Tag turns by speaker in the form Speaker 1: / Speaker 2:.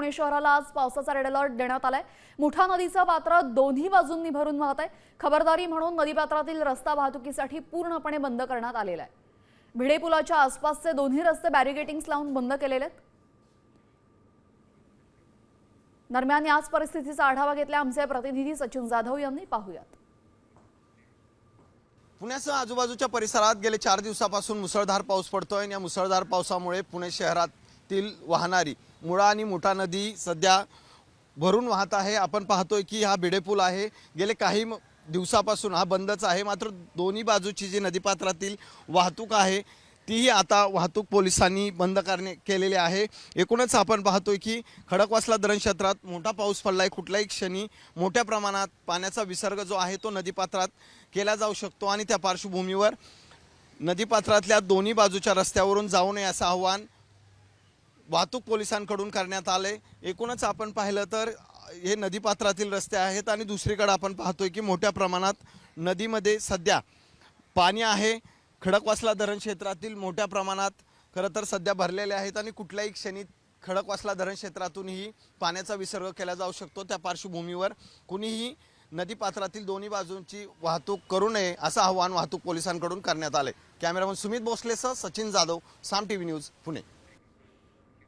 Speaker 1: पुणे शहराला आज पावसाचा रेड अलर्ट देण्यात आलाय। मुठा नदीचं पात्र दोन्ही बाजूंनी भरून वाहत आहे। खबरदारी म्हणून नदीपात्रातील रस्ता वाहतुकीसाठी पूर्णपणे बंद करण्यात आलेला आहे। भिडे पुलाच्या आसपासचे दोन्ही रस्ते बॅरिगेटिंग्स लावून बंद केलेले आहेत। दरम्यान याच परिस्थितीचा आढावा घेतला आमचे प्रतिनिधी सचिन जाधव यांनी। पाहूयात।
Speaker 2: पुण्यासह आजूबाजूच्या परिसरात गेले 4 दिवसापासून मुसळधार पाऊस पडतोय। या मुसळधार पावसामुळे पुणे शहरातील वाहणारी मुळा आणि मुठा नदी सध्या भरून वाहत आहे। आपण पाहतोय की हा भिडे पूल आहे, गेले काही दिवसापासून हा बंदच आहे। मात्र दोन्ही बाजूची जी नदीपात्रातील वाहतूक आहे तीही आता वाहतूक पोलिसांनी बंद केलेली आहे। एकूणच आपण पाहतोय की खडकवासला धरण क्षेत्रात मोठा पाऊस पडलाय। कुठल्याही क्षणी मोठ्या प्रमाणात पाण्याचा विसर्ग जो आहे तो नदीपात्रात केला जाऊ शकतो आणि त्या पार्श्वभूमीवर नदीपात्रातल्या दोन्ही बाजूच्या रस्त्यावरून जाऊ नये असं आवाहन वाहतूक पोलिसांकडून करण्यात आले। एकूणच आपण पाहिलं तर हे नदीपात्रातील रस्ते आहेत आणि दुसरीकडे आपण पाहतोय की मोठ्या प्रमाणात नदीमध्ये सध्या पाणी आहे। खडकवासला धरण क्षेत्रातील मोठ्या प्रमाणात खरं तर सध्या भरलेले आहेत आणि कुठल्याही क्षणी खडकवासला धरण क्षेत्रातूनही पाण्याचा विसर्ग केला जाऊ शकतो। त्या पार्श्वभूमीवर कुणीही नदीपात्रातील दोन्ही बाजूंची वाहतूक करू नये असं आवाहन वाहतूक पोलिसांकडून करण्यात आले। कॅमेरामन सुमित भोसलेसह सचिन जाधव, साम टीव्ही न्यूज, पुणे।